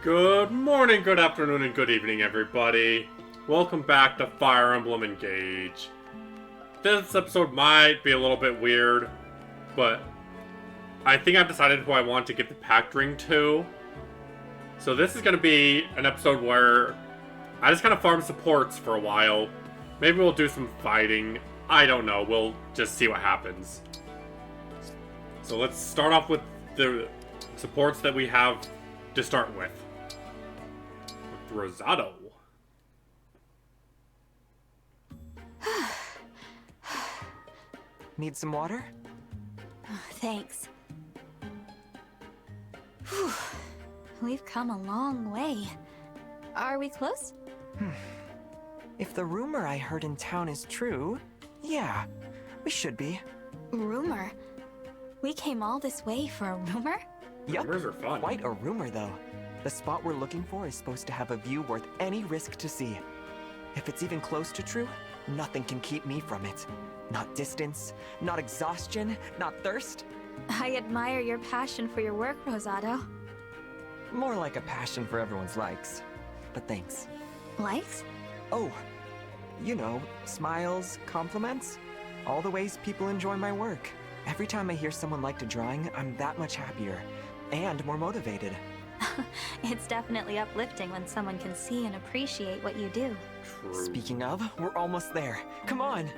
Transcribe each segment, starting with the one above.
Good morning, good afternoon, and good evening, everybody. Welcome back to Fire Emblem Engage. This episode might be a little bit weird, but I think I've decided who I want to give the pact ring to. So this is going to be an episode where I just kind of farm supports for a while. Maybe we'll do some fighting. I don't know. We'll just see what happens. So let's start off with the supports that we have to start with. Rosado. Need some water? Thanks. Whew. We've come a long way. Are we close? If the rumor I heard in town is true, yeah, we should be. Rumor? We came all this way for a rumor? Yup, Rumors are fun. quite a rumor though. The spot we're looking for is supposed to have a view worth any risk to see. If it's even close to true, nothing can keep me from it. Not distance, not exhaustion, not thirst. I admire your passion for your work, Rosado. More like a passion for everyone's likes. But thanks. Likes? Oh, you know, smiles, compliments, all the ways people enjoy my work. Every time I hear someone liked a drawing, I'm that much happier and more motivated. It's definitely uplifting when someone can see and appreciate what you do. True. Speaking of, we're almost there. Come on!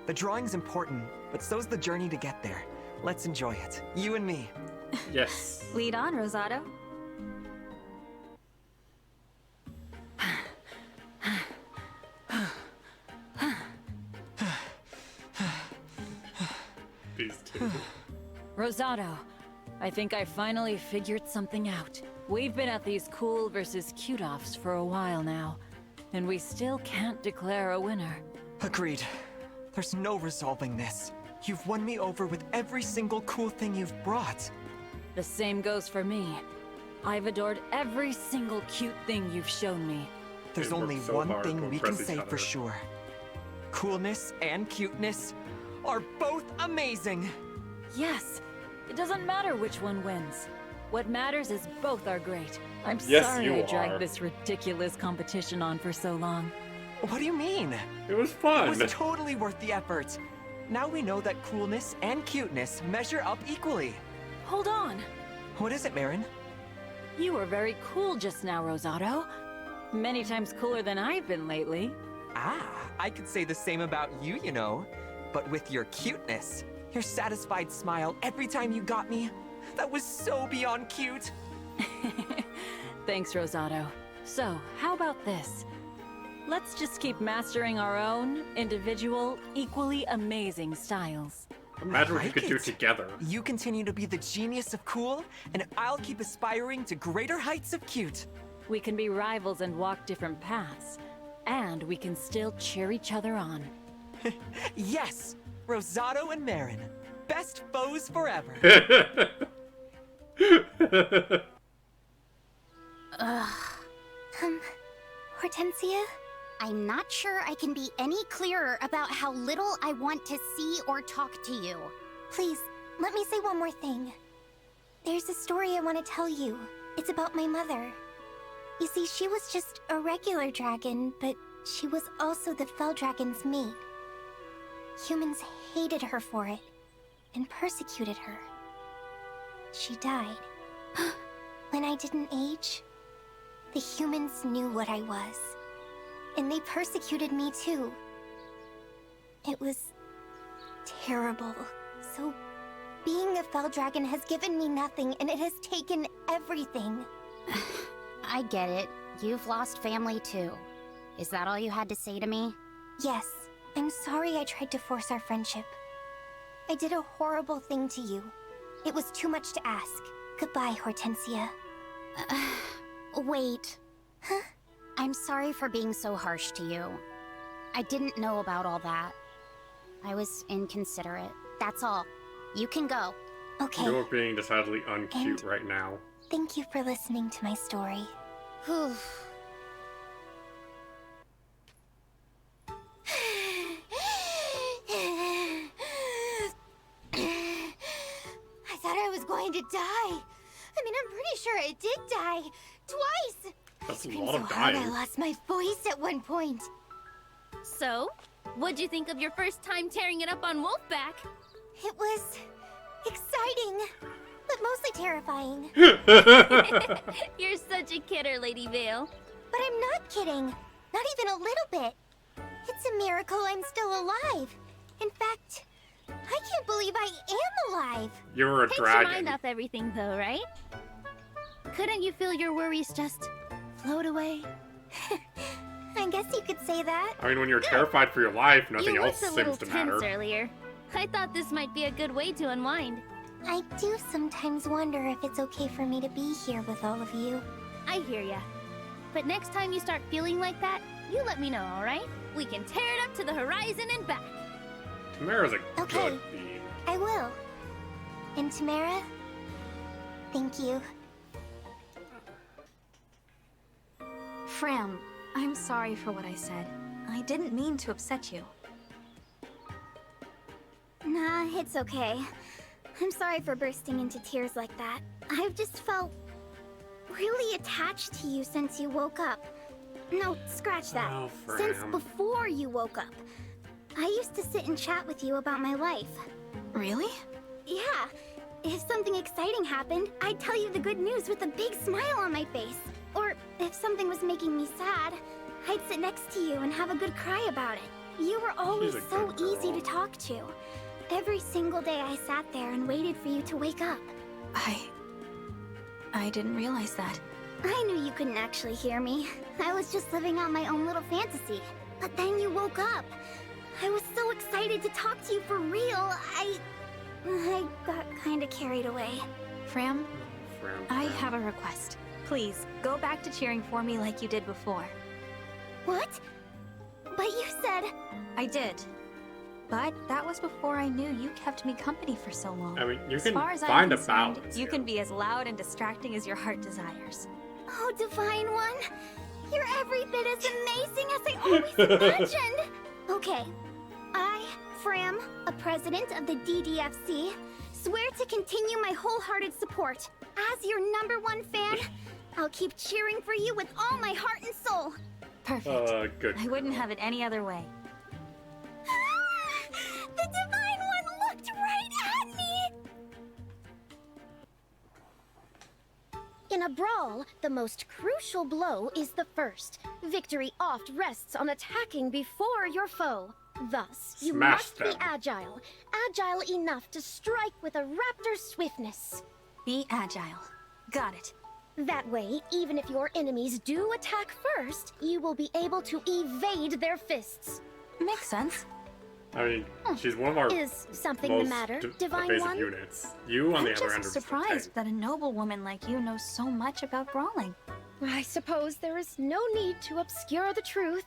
The drawing's important, but so's the journey to get there. Let's enjoy it. You and me. Yes. Lead on, Rosado. These two. Rosado, I think I finally figured something out. We've been at these cool versus cute offs for a while now, and we still can't declare a winner. Agreed. There's no resolving this. You've won me over with every single cool thing you've brought. The same goes for me. I've adored every single cute thing you've shown me. There's They work only so one hard to thing we impress can each say other. for sure. Coolness and cuteness are both amazing! Yes, it doesn't matter which one wins. What matters is both are great. I'm Yes, sorry you I dragged are. this ridiculous competition on for so long. What do you mean? It was It fun. was totally worth the effort. Now we know that coolness and cuteness measure up equally. Hold on. What is it, Marin? You were very cool just now, Rosado. Many times cooler than I've been lately. Ah, I could say the same about you, you know. But with your cuteness, your satisfied smile every time you got me, that was so beyond cute. Thanks, Rosado. So, how about this? Let's just keep mastering our own, individual, equally amazing styles. Imagine what you like could do it. together. You continue to be the genius of cool, and I'll keep aspiring to greater heights of cute. We can be rivals and walk different paths. And we can still cheer each other on. Yes, Rosado and Marin, best foes forever. Hortensia? I'm not sure I can be any clearer about how little I want to see or talk to you. Please, let me say one more thing. There's a story I want to tell you. It's about my mother. You see, she was just a regular dragon, but she was also the Fell Dragon's mate. Humans hated her for it, and persecuted her. She died. When I didn't age, the humans knew what I was. And they persecuted me too. It was terrible. So, being a Fell Dragon has given me nothing, and it has taken everything. I get it. You've lost family too. Is that all you had to say to me? Yes, I'm sorry I tried to force our friendship. I did a horrible thing to you. It was too much to ask. Goodbye, Hortensia. Wait. I'm sorry for being so harsh to you. I didn't know about all that. I was inconsiderate. That's all. You can go. Okay, You're being decidedly uncute And- right now. thank you for listening to my story. Whew. I thought I was going to die. I mean, I'm pretty sure I did die. Twice! That's a Screamed lot so of hard I dying. lost my voice at one point. So, what'd you think of your first time tearing it up on Wolfback? It was exciting, but mostly terrifying. You're such a kidder, Lady Vale. But I'm not kidding. Not even a little bit. It's a miracle I'm still alive. In fact, I can't believe I am alive. You're a Takes your mind dragon. off everything, though, right? Couldn't you feel your worries just float away? I guess you could say that. I mean, when you're terrified for your life, nothing You else looked a little seems to matter. tense earlier. I thought this might be a good way to unwind. I do sometimes wonder if it's okay for me to be here with all of you. I hear ya. But next time you start feeling like that, you let me know, alright? We can tear it up to the horizon and back. Tamara's a Okay. good bean. I will. And Tamara, thank you. Fram, I'm sorry for what I said. I didn't mean to upset you. Nah, it's okay. I'm sorry for bursting into tears like that. I've just felt really attached to you since you woke up. No, scratch that. Oh, Since Fram. before you woke up. I used to sit and chat with you about my life. Really? Yeah. If something exciting happened, I'd tell you the good news with a big smile on my face. Or if something was making me sad, I'd sit next to you and have a good cry about it. You were always She's a so good girl. easy to talk to. Every single day I sat there and waited for you to wake up. I didn't realize that. I knew you couldn't actually hear me. I was just living out my own little fantasy. But then you woke up. I was so excited to talk to you for real. I got kinda carried away. Fram, Fram, I Fram. have a request. Please, go back to cheering for me like you did before. What? But you said... I did. But that was before I knew you kept me company for so long. I mean, you As can far as I'm find a concerned, balance. you here. can be as loud and distracting as your heart desires. Oh, Divine One. You're every bit as amazing as I always imagined. Okay. I, Fram, a president of the DDFC, swear to continue my wholehearted support. As your #1 fan, I'll keep cheering for you with all my heart and soul. Perfect. Good. I wouldn't have it any other way. The Divine One looked right at me! In a brawl, the most crucial blow is the first. Victory oft rests on attacking before your foe. Thus, you Smash must be them. agile. Agile enough to strike with a raptor's swiftness. Be agile. Got it. That way, even if your enemies do attack first, you will be able to evade their fists. Makes sense. I mean, she's one of our Is something most the matter, Divine evasive One? units. You, on the I'm other hand, just are just a surprised tank. that a noble woman like you knows so much about brawling. I suppose there is no need to obscure the truth.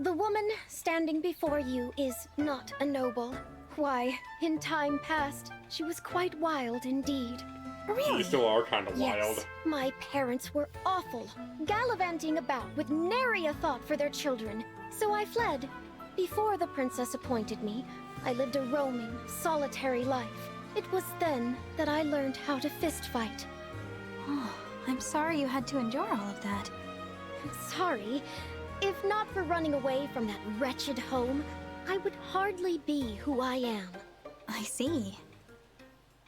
The woman standing before you is not a noble. Why, in time past, she was quite wild indeed. You still are kind of Yes, wild. my parents were awful, gallivanting about with nary a thought for their children. So I fled. Before the princess appointed me, I lived a roaming, solitary life. It was then that I learned how to fist fight. Oh, I'm sorry you had to endure all of that. Sorry. If not for running away from that wretched home, I would hardly be who I am. I see.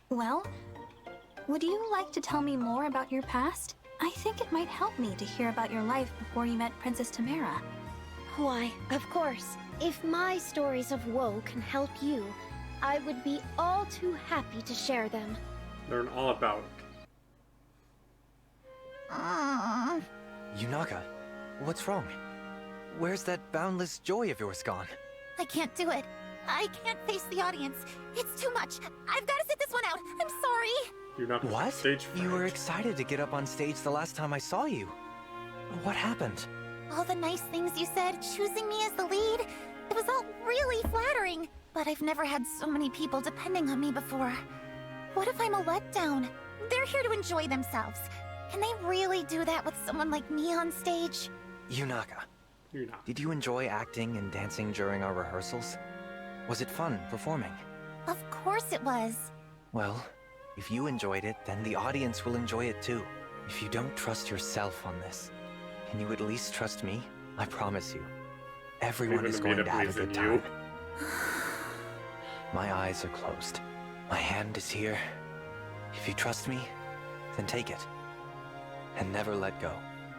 Well, would you like to tell me more about your past? I think it might help me to hear about your life before you met Princess Tamara. Why, of course. If my stories of woe can help you, I would be all too happy to share them. Learn all about Yunaka, what's wrong? Where's that boundless joy of yours gone? I can't do it. I can't face the audience. It's too much. I've got to sit this one out. I'm sorry. You're not What? stage You were fright. excited to get up on stage the last time I saw you. What happened? All the nice things you said, choosing me as the lead, it was all really flattering. But I've never had so many people depending on me before. What if I'm a letdown? They're here to enjoy themselves. Can they really do that with someone like me on stage? Yunaka, You're not. did you enjoy acting and dancing during our rehearsals? Was it fun performing? Of course it was. Well, if you enjoyed it, then the audience will enjoy it too. If you don't trust yourself on this, Can you at least trust me? I promise you. Everyone Even is the going to meat have a is in good you. time. My eyes are closed. My hand is here. If you trust me, then take it. And never let go.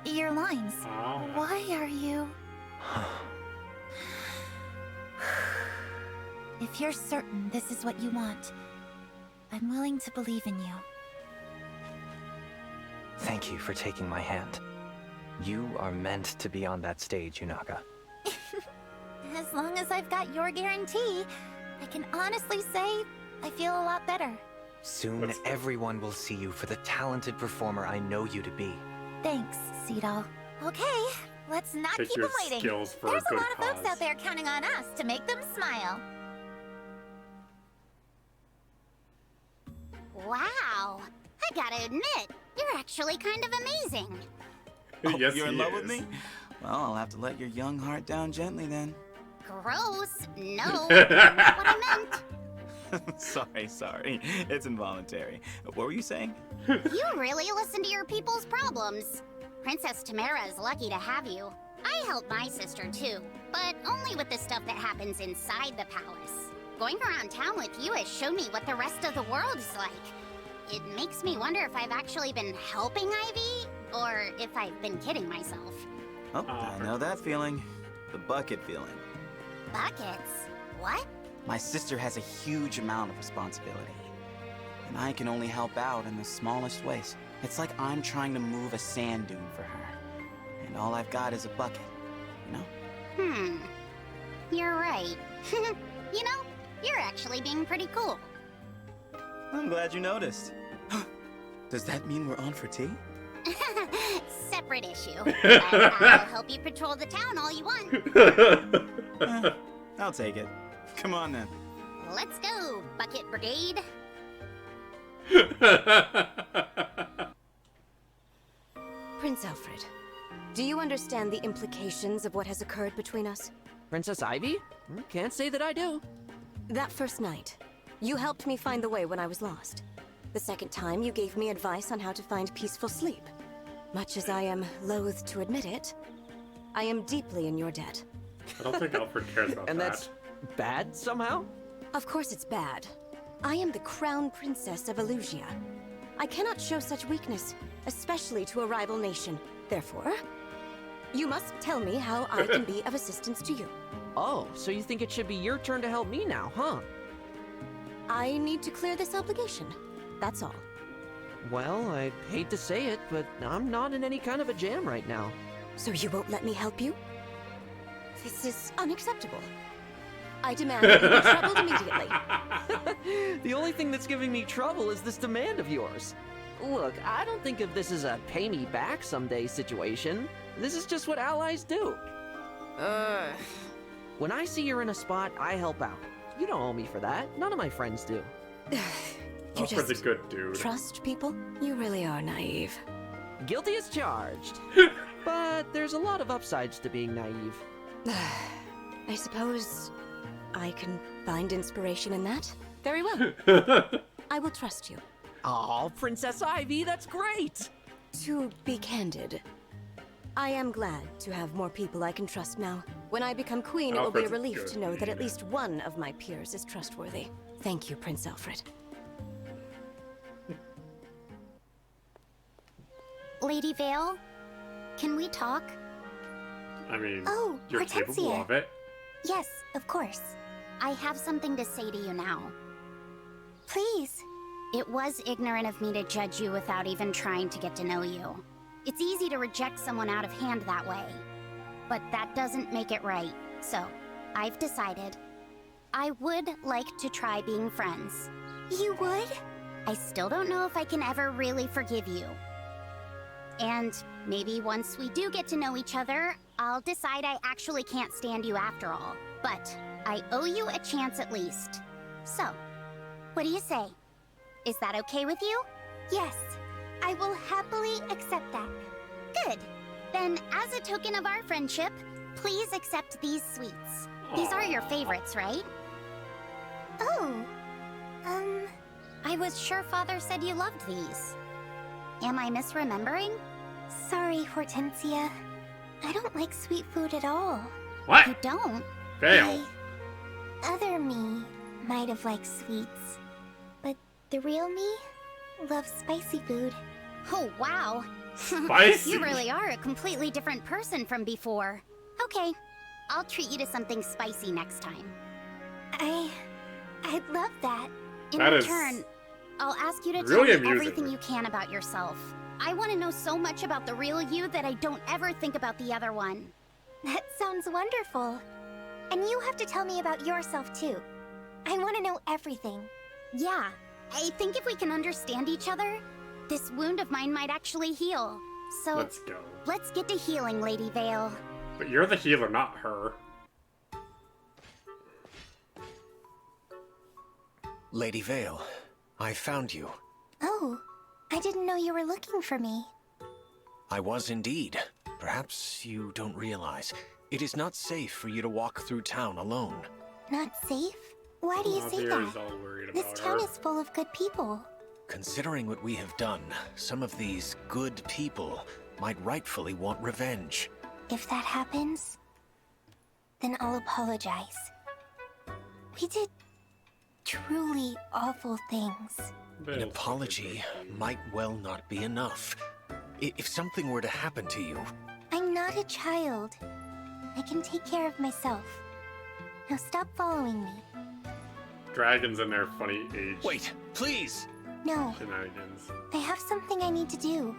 Your lines. Ah. Why are you... If you're certain this is what you want, I'm willing to believe in you. Thank you for taking my hand. You are meant to be on that stage, Yunaga. As long as I've got your guarantee, I can honestly say I feel a lot better. Soon, everyone will see you for the talented performer I know you to be. Thanks, Seedal. Okay, let's not Take keep your them waiting. skills for There's a good lot of folks cause. out there counting on us to make them smile. Wow. I gotta admit, you're actually kind of amazing. Yes, You're in he love with is. me? Well, I'll have to let your young heart down gently then. Gross. No, that's not what I meant. Sorry. It's involuntary. What were you saying? You really listen to your people's problems. Princess Tamara is lucky to have you. I help my sister too, but only with the stuff that happens inside the palace. Going around town with you has shown me what the rest of the world is like. It makes me wonder if I've actually been helping Ivy, or if I've been kidding myself. Oh, I know that feeling. The bucket feeling. Buckets? What? My sister has a huge amount of responsibility. And I can only help out in the smallest ways. It's like I'm trying to move a sand dune for her. And all I've got is a bucket, you know? You're right. You know, you're actually being pretty cool. I'm glad you noticed. Does that mean we're on for tea? Separate issue. But I'll help you patrol the town all you want. I'll take it. Come on then. Let's go, Bucket Brigade. Prince Alfred, do you understand the implications of what has occurred between us? Princess Ivy? Can't say that I do. That first night, you helped me find the way when I was lost. The second time, you gave me advice on how to find peaceful sleep. Much as I am loath to admit it, I am deeply in your debt. I don't think Alfred cares about And that. that's bad somehow? Of course it's bad. I am the crown princess of Elusia. I cannot show such weakness, especially to a rival nation. Therefore, you must tell me how I can be of assistance to you. Oh, so you think it should be your turn to help me now, huh? I need to clear this obligation. That's all. Well, I hate to say it, but I'm not in any kind of a jam right now. So you won't let me help you? This is unacceptable. I demand that you be troubled immediately. The only thing that's giving me trouble is this demand of yours. Look, I don't think of this as a pay me back someday situation. This is just what allies do. When I see you're in a spot, I help out. You don't owe me for that. None of my friends do. You Alfred's a just good dude. trust people? You really are naive. Guilty as charged. But there's a lot of upsides to being naive. I suppose I can find inspiration in that. Very well. I will trust you. Oh, Princess Ivy, that's great! To be candid, I am glad to have more people I can trust now. When I become queen, it will be a Alfred's relief good, to know that at yeah. least one of my peers is trustworthy. Thank you, Prince Alfred. Lady Vale, can we talk? I mean, Oh, you're Hortensia. capable of it. Yes, of course. I have something to say to you now. Please. It was ignorant of me to judge you without even trying to get to know you. It's easy to reject someone out of hand that way. But that doesn't make it right. So, I've decided. I would like to try being friends. You would? I still don't know if I can ever really forgive you. And maybe once we do get to know each other, I'll decide I actually can't stand you after all. But I owe you a chance at least. So, what do you say? Is that okay with you? Yes. I will happily accept that. Good. Then, as a token of our friendship, please accept these sweets. These are your favorites, right? Oh. I was sure Father said you loved these. Am I misremembering? Sorry, Hortensia. I don't like sweet food at all. What? You don't? Fail. The other me might have liked sweets, but the real me loves spicy food. Oh, wow. Spicy. You really are a completely different person from before. Okay, I'll treat you to something spicy next time. I'd love that. In That is return, I'll ask you to really tell me amusing. everything you can about yourself. I want to know so much about the real you that I don't ever think about the other one. That sounds wonderful. And you have to tell me about yourself too. I want to know everything. Yeah, I think if we can understand each other, this wound of mine might actually heal. So, Let's go. let's get to healing, Lady Vale. But you're the healer, not her. Lady Vale, I found you. Oh, I didn't know you were looking for me. I was indeed. Perhaps you don't realize. It is not safe for you to walk through town alone. Not safe? Why do you say Javier's that? all worried This about town her. is full of good people. Considering what we have done, some of these good people might rightfully want revenge. If that happens, then I'll apologize. We did truly awful things. An apology might well not be enough. If something were to happen to you, I'm not a child. I can take care of myself. Now stop following me. Dragons in their funny age wait, please! No, shenanigans. I have something I need to do.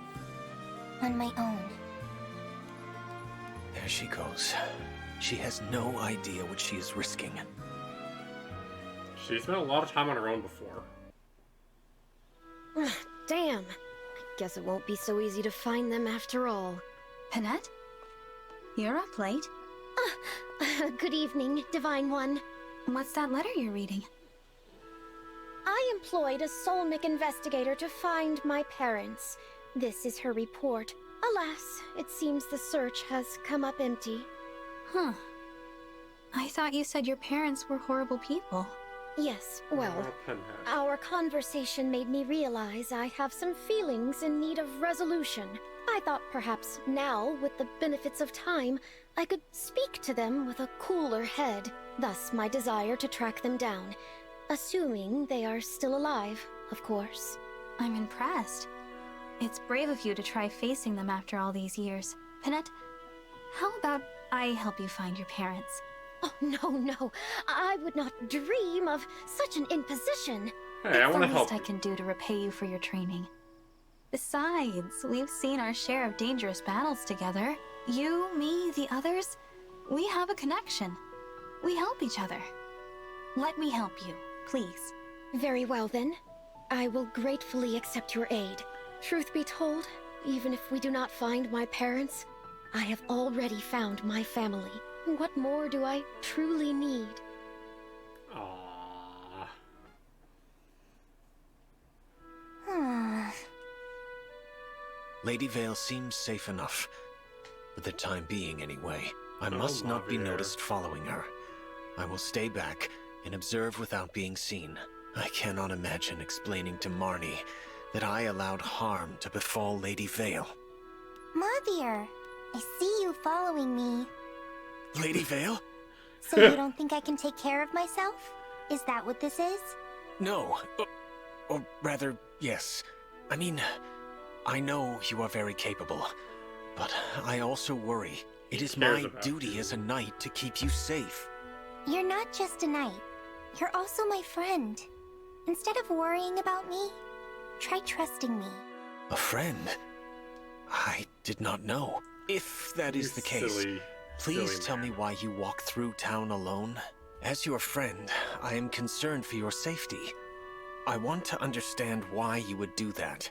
On my own. There she goes. She has no idea what she is risking. She spent a lot of time on her own before. Damn. I guess it won't be so easy to find them after all. Panette? You're up late. Good evening, Divine One. What's that letter you're reading? I employed a Solmic investigator to find my parents. This is her report. Alas, it seems the search has come up empty. Huh. I thought you said your parents were horrible people. Yes, well, Oh, Pinhead. our conversation made me realize I have some feelings in need of resolution. I thought perhaps now, with the benefits of time, I could speak to them with a cooler head. Thus my desire to track them down. Assuming they are still alive, of course. I'm impressed. It's brave of you to try facing them after all these years. Panette, how about I help you find your parents? Oh, no. I would not dream of such an imposition. Hey, I It's want to the help least I you. can do to repay you for your training. Besides, we've seen our share of dangerous battles together. You, me, the others, we have a connection. We help each other. Let me help you, please. Very well then. I will gratefully accept your aid. Truth be told, even if we do not find my parents, I have already found my family. What more do I truly need? Aww. Lady Vale seems safe enough. For the time being, anyway. I Oh, must not be Javier. noticed following her. I will stay back and observe without being seen. I cannot imagine explaining to Marnie that I allowed harm to befall Lady Vale. Mother, I see you following me. Lady Vale? So you don't think I can take care of myself? Is that what this is? No. Or rather, yes. I mean, I know you are very capable, but I also worry. It is cares my about duty you. as a knight to keep you safe. You're not just a knight. You're also my friend. Instead of worrying about me, try trusting me. A friend? I did not know. If that is the case, Silly, please silly tell me man. why you walk through town alone. As your friend, I am concerned for your safety. I want to understand why you would do that.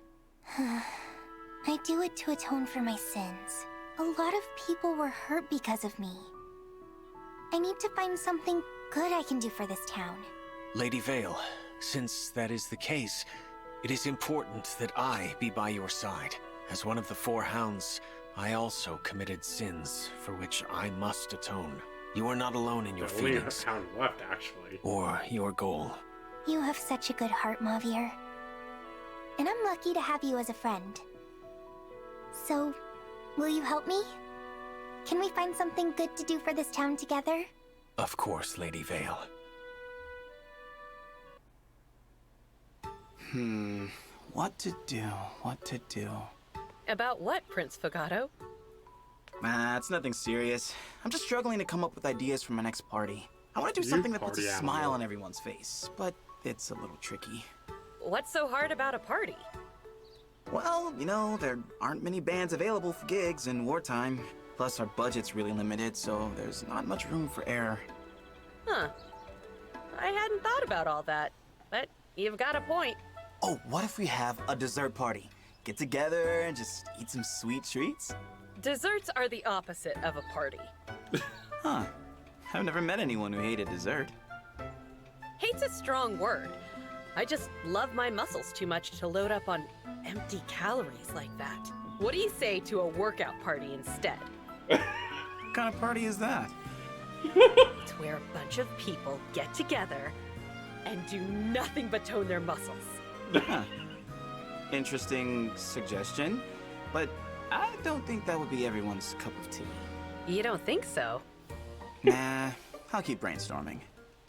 I do it to atone for my sins. A lot of people were hurt because of me. I need to find something good I can do for this town. Lady Vale, since that is the case, it is important that I be by your side. As one of the four hounds, I also committed sins for which I must atone. You are not alone in your There's only a feelings pound left, actually. or your goal. You have such a good heart, Mavier. And I'm lucky to have you as a friend. So, will you help me? Can we find something good to do for this town together? Of course, Lady Vale. What to do? What to do? About what, Prince Fogato? It's nothing serious. I'm just struggling to come up with ideas for my next party. I want to do something that puts a smile on everyone's face, but it's a little tricky. What's so hard about a party? Well, you know, there aren't many bands available for gigs in wartime. Plus, our budget's really limited, so there's not much room for error. Huh. I hadn't thought about all that, but you've got a point. Oh, what if we have a dessert party? Get together and just eat some sweet treats? Desserts are the opposite of a party. Huh. I've never met anyone who hated dessert. Hate's a strong word. I just love my muscles too much to load up on empty calories like that. What do you say to a workout party instead? What kind of party is that? It's where a bunch of people get together and do nothing but tone their muscles. Huh. Interesting suggestion, but I don't think that would be everyone's cup of tea. You don't think so? Nah, I'll keep brainstorming.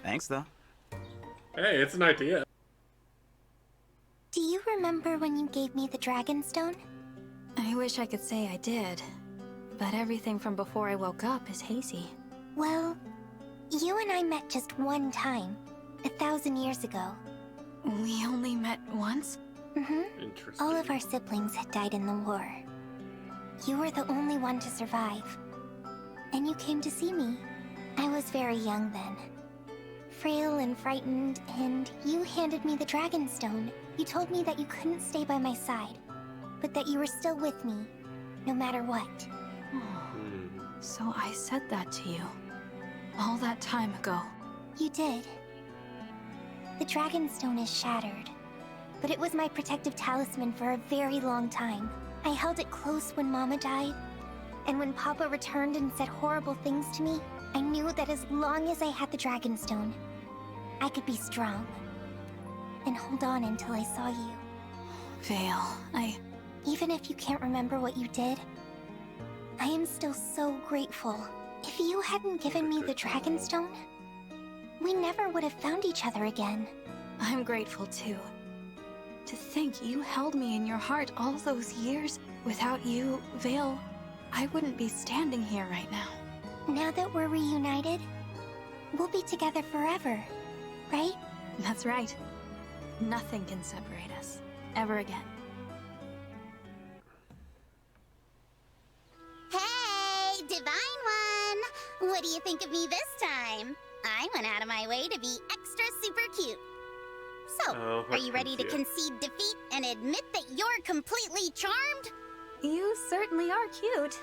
Thanks, though. Hey, it's an idea. Do you remember when you gave me the Dragon Stone? I wish I could say I did, but everything from before I woke up is hazy. Well, you and I met just one time, 1,000 years ago. We only met once? Interesting. All of our siblings had died in the war. You were the only one to survive. And you came to see me. I was very young then. Frail and frightened, and you handed me the Dragon Stone. You told me that you couldn't stay by my side, but that you were still with me, no matter what. So I said that to you. All that time ago. You did. The Dragon Stone is shattered, but it was my protective talisman for a very long time. I held it close when Mama died, and when Papa returned and said horrible things to me, I knew that as long as I had the Dragon Stone, I could be strong and hold on until I saw you. Vale, Even if you can't remember what you did, I am still so grateful. If you hadn't given me the Dragon Stone, we never would have found each other again. I'm grateful too. To think you held me in your heart all those years. Without you, Vale, I wouldn't be standing here right now. Now that we're reunited, we'll be together forever, right? That's right. Nothing can separate us, ever again. Hey, Divine One! What do you think of me this time? I went out of my way to be extra super cute. So, are you ready to concede defeat and admit that you're completely charmed? You certainly are cute.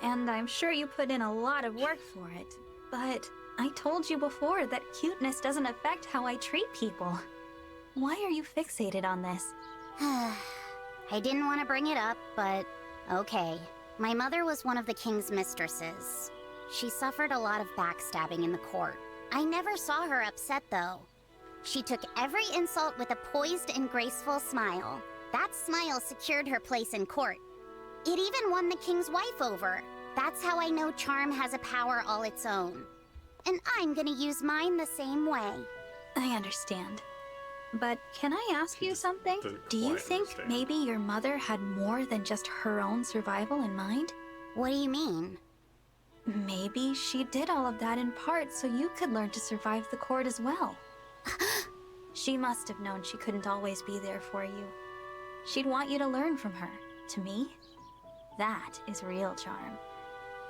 And I'm sure you put in a lot of work for it. But I told you before that cuteness doesn't affect how I treat people. Why are you fixated on this? I didn't want to bring it up, but okay. My mother was one of the king's mistresses. She suffered a lot of backstabbing in the court. I never saw her upset, though. She took every insult with a poised and graceful smile. That smile secured her place in court. It even won the king's wife over. That's how I know charm has a power all its own. And I'm gonna use mine the same way. I understand. But can I ask you something? Do you think maybe your mother had more than just her own survival in mind? What do you mean? Maybe she did all of that in part so you could learn to survive the court as well. She must have known she couldn't always be there for you. She'd want you to learn from her. To me, that is real charm.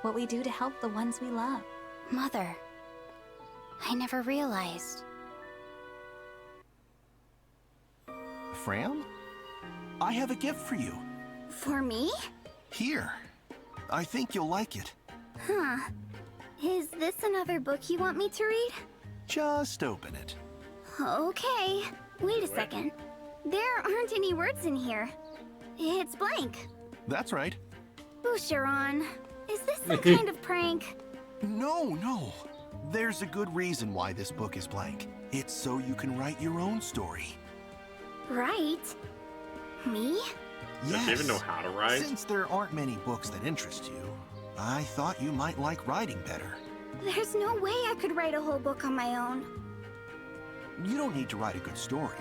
What we do to help the ones we love. Mother, I never realized. Fram? I have a gift for you. For me? Here. I think you'll like it. Huh. Is this another book you want me to read? Just open it. Okay. Wait a second. There aren't any words in here. It's blank. That's right. Boucheron, is this some kind of prank? No. There's a good reason why this book is blank. It's so you can write your own story. Write? Me? Yes. Does she even know how to write? Since there aren't many books that interest you, I thought you might like writing better. There's no way I could write a whole book on my own. You don't need to write a good story.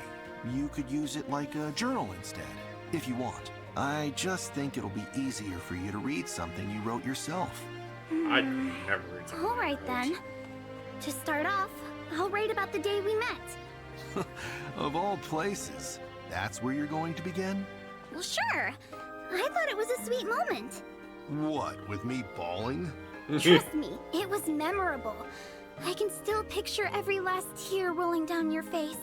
You could use it like a journal instead, if you want. I just think it'll be easier for you to read something you wrote yourself. I'd never read something. All right then. To start off, I'll write about the day we met. Of all places, that's where you're going to begin? Well, sure. I thought it was a sweet moment. What, with me bawling? Trust me, it was memorable. I can still picture every last tear rolling down your face.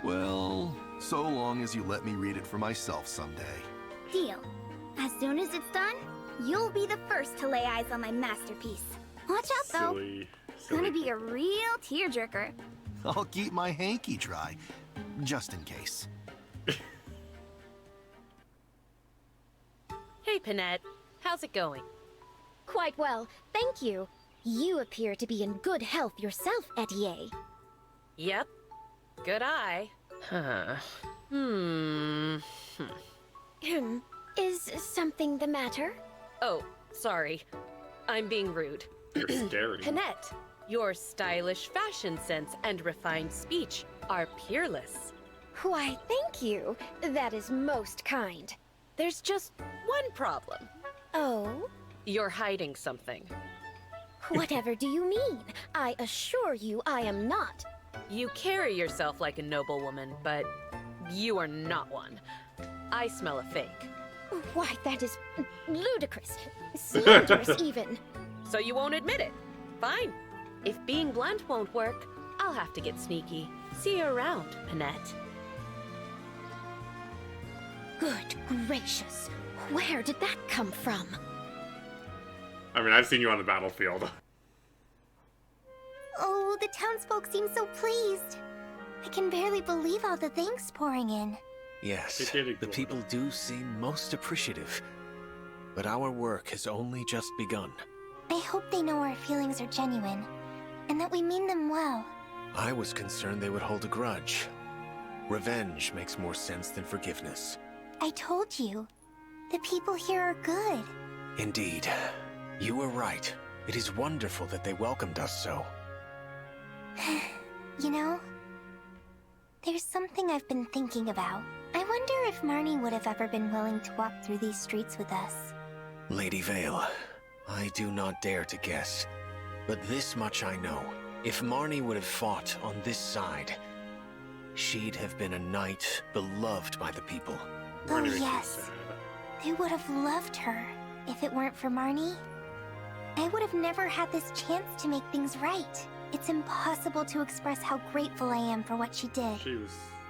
Well, so long as you let me read it for myself someday. Deal. As soon as it's done, you'll be the first to lay eyes on my masterpiece. Watch out, though. It's gonna be a real tearjerker. I'll keep my hanky dry, just in case. Hey, Panette. How's it going? Quite well, thank you. You appear to be in good health yourself, Etier. Yep. Good eye. Huh. Is something the matter? Oh, sorry. I'm being rude. You're scary. Panette, your stylish fashion sense and refined speech are peerless. Why, thank you. That is most kind. There's just one problem. Oh? You're hiding something. Whatever do you mean? I assure you I am not. You carry yourself like a noblewoman, but you are not one. I smell a fake. Why, that is ludicrous. Slanderous, even. So you won't admit it. Fine. If being blunt won't work, I'll have to get sneaky. See you around, Panette. Good gracious. Where did that come from? I mean, I've seen you on the battlefield. Oh, the townsfolk seem so pleased. I can barely believe all the thanks pouring in. Yes, the people do seem most appreciative. But our work has only just begun. I hope they know our feelings are genuine, and that we mean them well. I was concerned they would hold a grudge. Revenge makes more sense than forgiveness. I told you, the people here are good. Indeed. You were right. It is wonderful that they welcomed us so. You know, there's something I've been thinking about. I wonder if Marnie would have ever been willing to walk through these streets with us. Lady Vale, I do not dare to guess. But this much I know. If Marnie would have fought on this side, she'd have been a knight beloved by the people. Oh yes, they would have loved her if it weren't for Marnie. I would have never had this chance to make things right. It's impossible to express how grateful I am for what she did.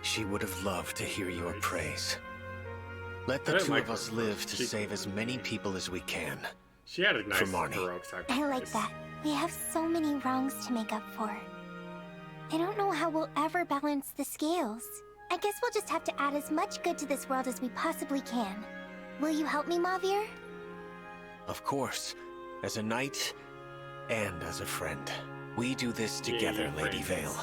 She would have loved to hear your praise. Let the two of us live to save as many people as we can. She had a nice heroic sacrifice. I like that. We have so many wrongs to make up for. I don't know how we'll ever balance the scales. I guess we'll just have to add as much good to this world as we possibly can. Will you help me, Mauvier? Of course. As a knight, and as a friend. We do this together, Lady Vale.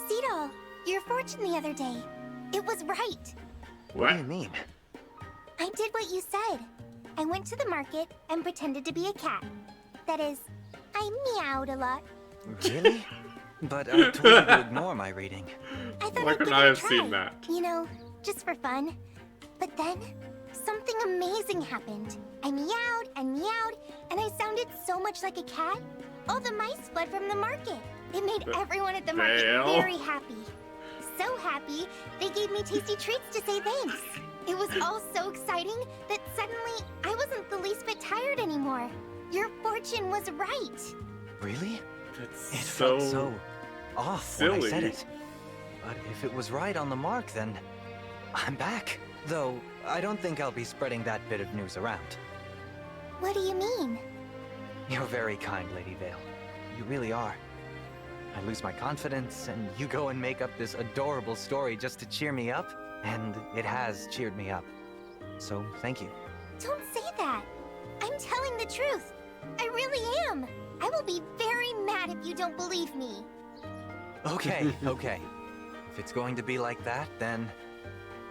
Cedal, your fortune the other day. It was right. What do you mean? I did what you said. I went to the market and pretended to be a cat. That is, I meowed a lot. Really? But I told you to ignore my reading. I thought Why I'd couldn't give I it a have try. seen that? You know, just for fun. But then, something amazing happened. I meowed and meowed, and I sounded so much like a cat. All the mice fled from the market. It made everyone at the market very happy. So happy, they gave me tasty treats to say thanks. It was all so exciting that suddenly I wasn't the least bit tired anymore. Your fortune was right. Really? It's it felt so off when I said silly. it. But if it was right on the mark, then I'm back. Though, I don't think I'll be spreading that bit of news around. What do you mean? You're very kind, Lady Vale. You really are. I lose my confidence, and you go and make up this adorable story just to cheer me up, and it has cheered me up. So, thank you. Don't say that. I'm telling the truth. I really am. I will be very mad if you don't believe me. Okay, okay. If it's going to be like that, then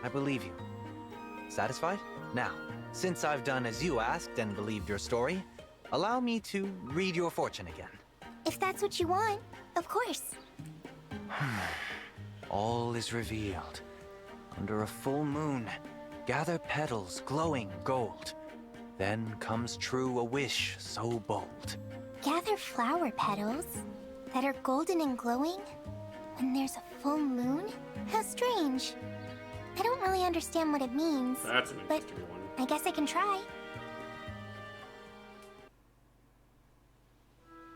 I believe you. Satisfied? Now, since I've done as you asked and believed your story, allow me to read your fortune again. If that's what you want, of course. All is revealed. Under a full moon, gather petals glowing gold. Then comes true a wish so bold. Gather flower petals that are golden and glowing when there's a full moon? How strange. I don't really understand what it means, That's an but interesting one. I guess I can try.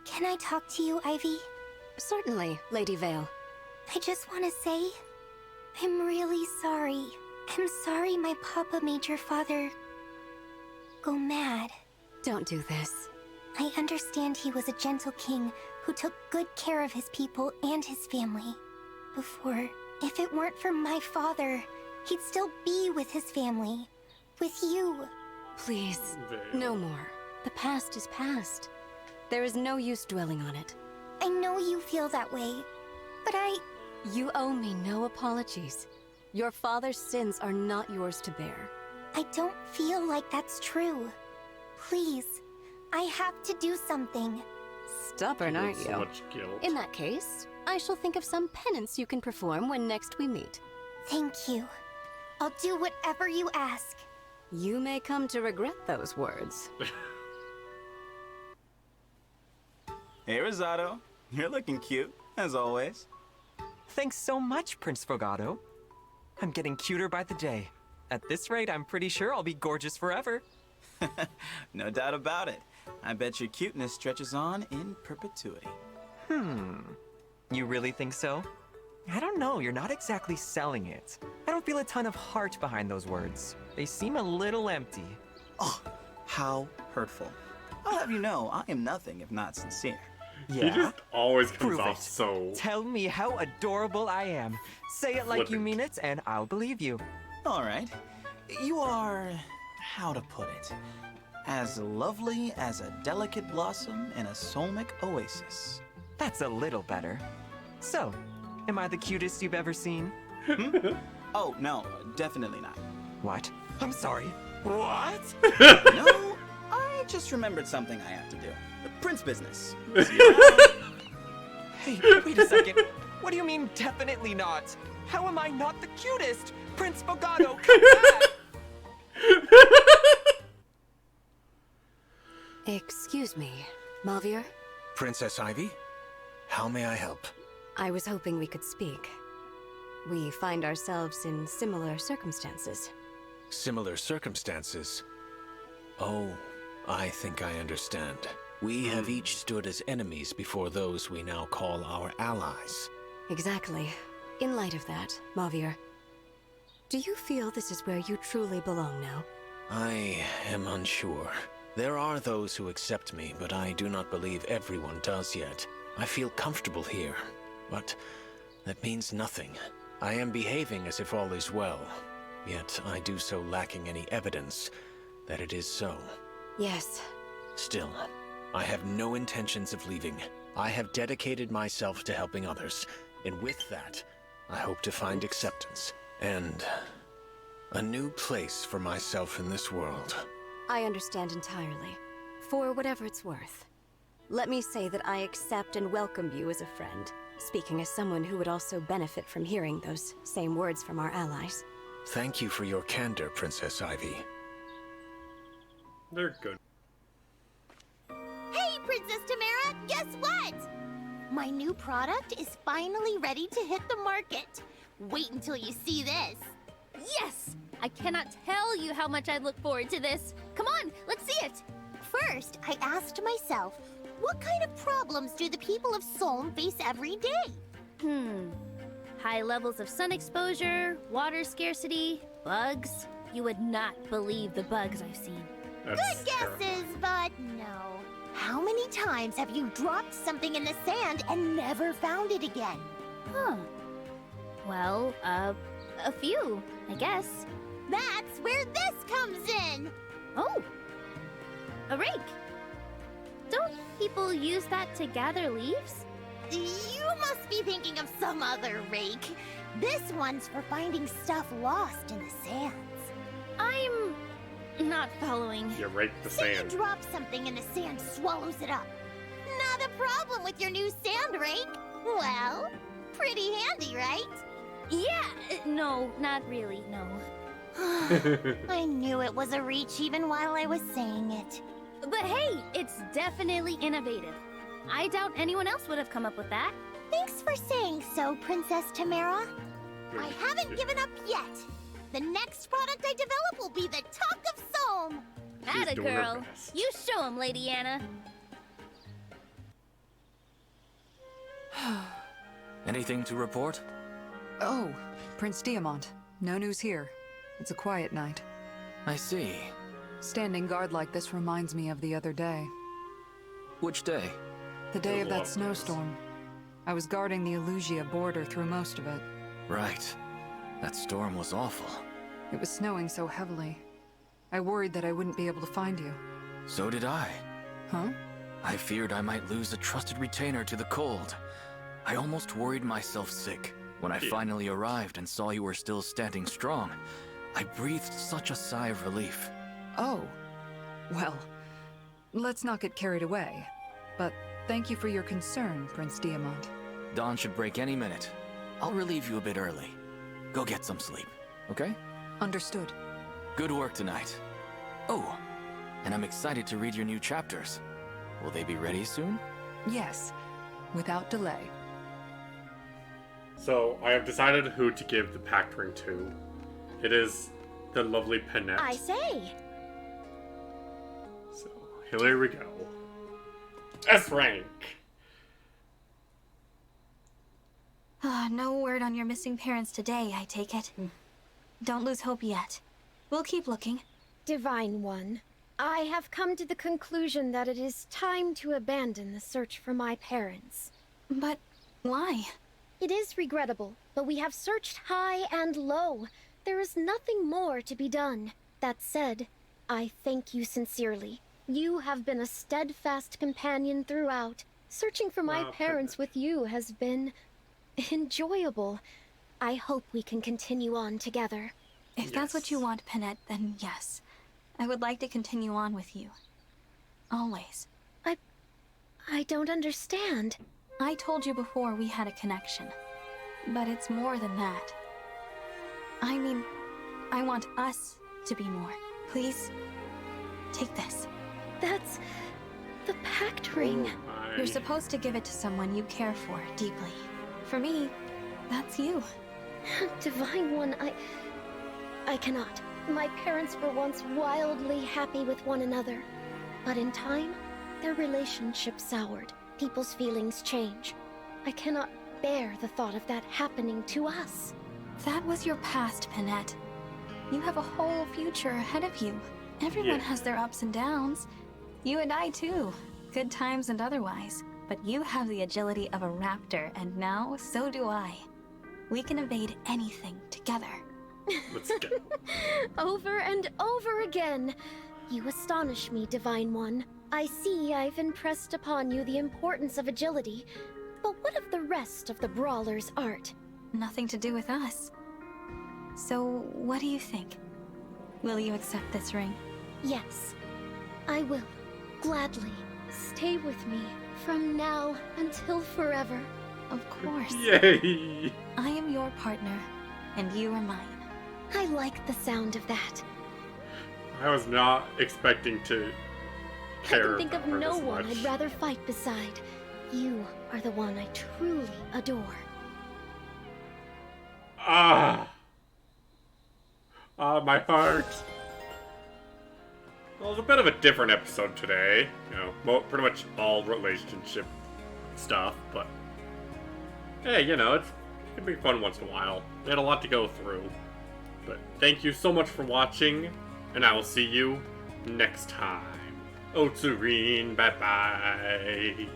Can I talk to you, Ivy? Certainly, Lady Vale. I just want to say, I'm really sorry. I'm sorry my papa made your father go mad. Don't do this. I understand he was a gentle king who took good care of his people and his family. Before, if it weren't for my father, he'd still be with his family. With you. Please, no more. The past is past. There is no use dwelling on it. I know you feel that way, but You owe me no apologies. Your father's sins are not yours to bear. I don't feel like that's true. Please, I have to do something. Stubborn, aren't you? So much guilt. In that case, I shall think of some penance you can perform when next we meet. Thank you. I'll do whatever you ask. You may come to regret those words. Hey, Rosado. You're looking cute, as always. Thanks so much, Prince Fogado. I'm getting cuter by the day. At this rate, I'm pretty sure I'll be gorgeous forever. No doubt about it. I bet your cuteness stretches on in perpetuity. You really think so? I don't know, you're not exactly selling it. I don't feel a ton of heart behind those words. They seem a little empty. Oh, how hurtful. I'll have you know, I am nothing if not sincere. Yeah? He just always comes Prove off it. so... Tell me how adorable I am. Say it like you Flippant. mean it, and I'll believe you. All right. You are, how to put it, as lovely as a delicate blossom in a Solmic oasis. That's a little better. So, am I the cutest you've ever seen? Oh, no, definitely not. What? I'm sorry. What? No, I just remembered something I have to do. Prince business. Hey, wait a second. What do you mean, definitely not? How am I not the cutest? Prince Fogado, come back! Excuse me, Mavier? Princess Ivy, how may I help? I was hoping we could speak. We find ourselves in similar circumstances. Similar circumstances? Oh, I think I understand. We have each stood as enemies before those we now call our allies. Exactly. In light of that, Mavier, do you feel this is where you truly belong now? I am unsure. There are those who accept me, but I do not believe everyone does yet. I feel comfortable here, but that means nothing. I am behaving as if all is well, yet I do so lacking any evidence that it is so. Yes. Still, I have no intentions of leaving. I have dedicated myself to helping others, and with that, I hope to find acceptance and a new place for myself in this world. I understand entirely. For whatever it's worth. Let me say that I accept and welcome you as a friend, speaking as someone who would also benefit from hearing those same words from our allies. Thank you for your candor, Princess Ivy. They're good. Hey, Princess Tamara, guess what? My new product is finally ready to hit the market. Wait until you see this. Yes! I cannot tell you how much I look forward to this. Come on, let's see it. First, I asked myself, what kind of problems do the people of Solm face every day? High levels of sun exposure, water scarcity, bugs. You would not believe the bugs I've seen. Good guesses, but no. How many times have you dropped something in the sand and never found it again? Well, a few, I guess. That's where this comes in! Oh! A rake! Don't people use that to gather leaves? You must be thinking of some other rake. This one's for finding stuff lost in the sands. I not following. You raked the Say sand. you drop something and the sand swallows it up. Not a problem with your new sand rake. Well, pretty handy, right? Yeah, no, not really, no. I knew it was a reach even while I was saying it. But hey, it's definitely innovative. I doubt anyone else would have come up with that. Thanks for saying so, Princess Tamara. I haven't given up yet. The next product I develop will be the Talk of Soam. Atta doing her girl. best. You show him, Lady Anna. Anything to report? Oh, Prince Diamant. No news here. It's a quiet night. I see. Standing guard like this reminds me of the other day. Which day? The day of that snowstorm. I was guarding the Elugia border through most of it. Right. That storm was awful. It was snowing so heavily. I worried that I wouldn't be able to find you. So did I. Huh? I feared I might lose a trusted retainer to the cold. I almost worried myself sick. When I finally arrived and saw you were still standing strong, I breathed such a sigh of relief. Oh. Well, let's not get carried away. But thank you for your concern, Prince Diamant. Dawn should break any minute. I'll relieve you a bit early. Go get some sleep, okay? Understood. Good work tonight. Oh, and I'm excited to read your new chapters. Will they be ready soon? Yes, without delay. So, I have decided who to give the pact ring to. It is the lovely Penette. I say. So, here we go. S rank! No word on your missing parents today, I take it. Don't lose hope yet. We'll keep looking. Divine One, I have come to the conclusion that it is time to abandon the search for my parents. But why? It is regrettable, but we have searched high and low. There is nothing more to be done. That said, I thank you sincerely. You have been a steadfast companion throughout. Searching for my parents with you has been enjoyable. I hope we can continue on together. If that's what you want, Penette, then yes. I would like to continue on with you. Always. I don't understand. I told you before we had a connection. But it's more than that. I mean, I want us to be more. Please, take this. That's the pact ring. You're supposed to give it to someone you care for deeply. For me, that's you. Divine One, I cannot. My parents were once wildly happy with one another. But in time, their relationship soured. People's feelings change. I cannot bear the thought of that happening to us. That was your past, Penette. You have a whole future ahead of you. Everyone has their ups and downs. You and I too. Good times and otherwise. But you have the agility of a raptor, and now so do I. We can evade anything together. Let's go. Over and over again. You astonish me, Divine One. I see I've impressed upon you the importance of agility. But what of the rest of the brawler's art? Nothing to do with us. So, what do you think? Will you accept this ring? Yes, I will. Gladly. Stay with me from now until forever. Of course. Yay! I am your partner, and you are mine. I like the sound of that. I was not expecting to I care can think of about her no this one much. I'd rather fight beside. You are the one I truly adore. My heart. Well, it's a bit of a different episode today. You know, pretty much all relationship stuff, but hey, you know, it can be fun once in a while. We had a lot to go through. But thank you so much for watching, and I will see you next time. Otsurin, bye-bye.